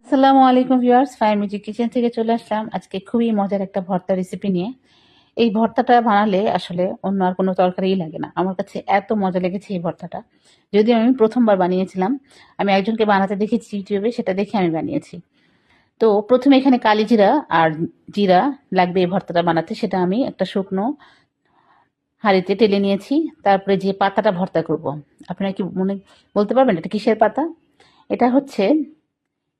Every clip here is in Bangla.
আসসালামু আলাইকুম ভিউয়ার্স, ফায়ার মিউজিক কিচেন থেকে চলে আসলাম আজকে খুবই মজার একটা ভর্তা রেসিপি নিয়ে। এই ভর্তাটা বানালে আসলে অন্য আর কোনো তরকারিই লাগে না। আমার কাছে এত মজা লেগেছে এই ভর্তাটা। যদিও আমি প্রথমবার বানিয়েছিলাম, আমি একজনকে বানাতে দেখেছি ইউটিউবে, সেটা দেখে আমি বানিয়েছি। তো প্রথমে এখানে কালি জিরা আর জিরা লাগবে এই ভর্তাটা বানাতে, সেটা আমি একটা শুকনো হাঁড়িতে টেলে নিয়েছি। তারপরে যে পাতাটা ভর্তা করব, আপনারা কি বলতে পারবেন এটা কিসের পাতা? এটা হচ্ছে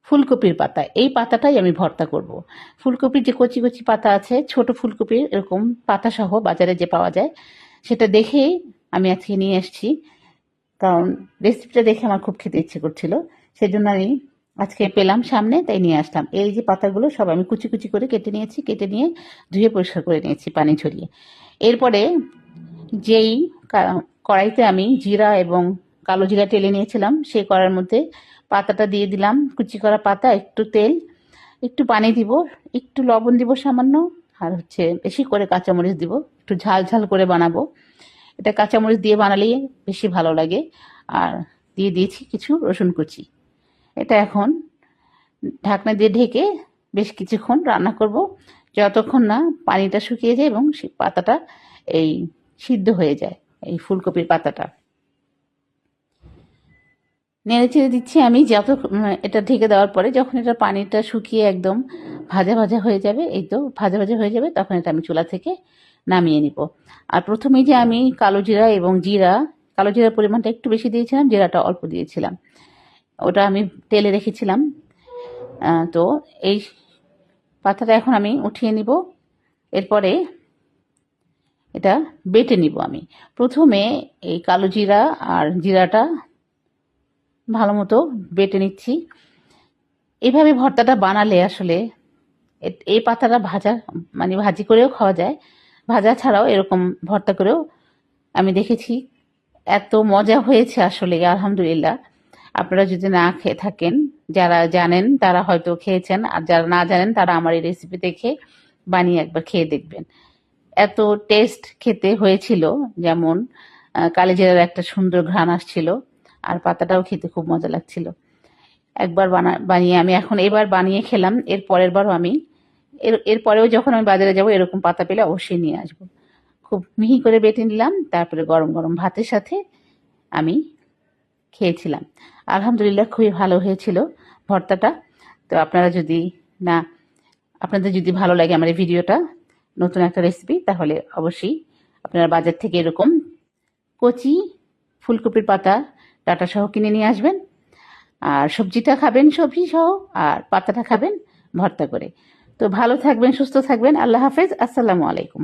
ফুলকপির পাতা। এই পাতাটাই আমি ভর্তা করব। ফুলকপির যে কচি কচি পাতা আছে, ছোট ফুলকপির এরকম পাতা সহ বাজারে যে পাওয়া যায়, সেটা দেখেই আমি আজকে নিয়ে এসেছি। কারণ রেসিপিটা দেখে আমার খুব খেতে ইচ্ছে করছিল, সেজন্য আমি আজকে পেলাম সামনে, তাই নিয়ে আসলাম। এই যে পাতাগুলো সব আমি কুচি কুচি করে কেটে নিয়েছি, কেটে নিয়ে ধুয়ে পরিষ্কার করে নিয়েছি পানি ঝরিয়ে। এরপরে যেই কড়াইতে আমি জিরা এবং কালো জিরা টেলে নিয়েছিলাম, সেই কড়াইয়ের মধ্যে পাতাটা দিয়ে দিলাম, কুচি করা পাতা, একটু তেল, একটু পানি দিব, একটু লবণ দিব সামান্য, আর হচ্ছে বেশি করে কাঁচামরিচ দিব, একটু ঝাল ঝাল করে বানাবো। এটা কাঁচামরিচ দিয়ে বানালেই বেশি ভালো লাগে। আর দিয়ে দিয়েছি কিছু রসুন কুচি। এটা এখন ঢাকনা দিয়ে ঢেকে বেশ কিছুক্ষণ রান্না করব, যতক্ষণ না পানিটা শুকিয়ে যায় এবং সেই পাতাটা এই সিদ্ধ হয়ে যায়, এই ফুলকপির পাতাটা। নেড়ে চেড়ে দিচ্ছি আমি যত এটা ঢেকে দেওয়ার পরে যখন এটা পানিটা শুকিয়ে একদম ভাজা ভাজা হয়ে যাবে, এই তো ভাজা ভাজা হয়ে যাবে, তখন এটা আমি চুলা থেকে নামিয়ে নিব। আর প্রথমেই যে আমি কালো জিরা এবং জিরা, কালো জিরার পরিমাণটা একটু বেশি দিয়েছিলাম, জিরাটা অল্প দিয়েছিলাম, ওটা আমি তেলে রেখেছিলাম। তো এই পাতাটা এখন আমি উঠিয়ে নিব। এরপরে এটা বেটে নিব আমি। প্রথমে এই কালো জিরা আর জিরাটা ভালো মতো বেটে নিচ্ছি। এইভাবে ভর্তাটা বানালে আসলে এই পাতাটা ভাজা, মানে ভাজি করেও খাওয়া যায়, ভাজা ছাড়াও এরকম ভর্তা করেও আমি দেখেছি। এত মজা হয়েছে আসলে, আলহামদুলিল্লাহ। আপনারা যদি না খেয়ে থাকেন, যারা জানেন তারা হয়তো খেয়েছেন, আর যারা না জানেন তারা আমার এই রেসিপি দেখে বানিয়ে একবার খেয়ে দেখবেন। এত টেস্ট খেতে হয়েছিল, যেমন কালিজিরার একটা সুন্দর ঘ্রাণ আসছিল, আর পাতাটাও খেতে খুব মজা লাগছিল। একবার বানিয়ে আমি এখন এবার বানিয়ে খেলাম, এর পরের বারও আমি এরপরেও যখন আমি বাজারে যাব এরকম পাতা পেলে অবশ্যই নিয়ে আসবো। খুব মিহি করে বেটে নিলাম, তারপরে গরম গরম ভাতের সাথে আমি খেয়েছিলাম। আলহামদুলিল্লাহ খুবই ভালো হয়েছিল ভর্তাটা। তো না আপনাদের যদি ভালো লাগে আমার এই ভিডিওটা, নতুন একটা রেসিপি, তাহলে অবশ্যই আপনারা বাজার থেকে এরকম কচি ফুলকপির পাতা ডাঁটা সহ কিনে নিয়ে আসবেন। আর সবজিটা খাবেন সবজি সহ, আর পাতাটা খাবেন ভর্তা করে। তো ভালো থাকবেন, সুস্থ থাকবেন। আল্লাহ হাফেজ, আসসালামু আলাইকুম।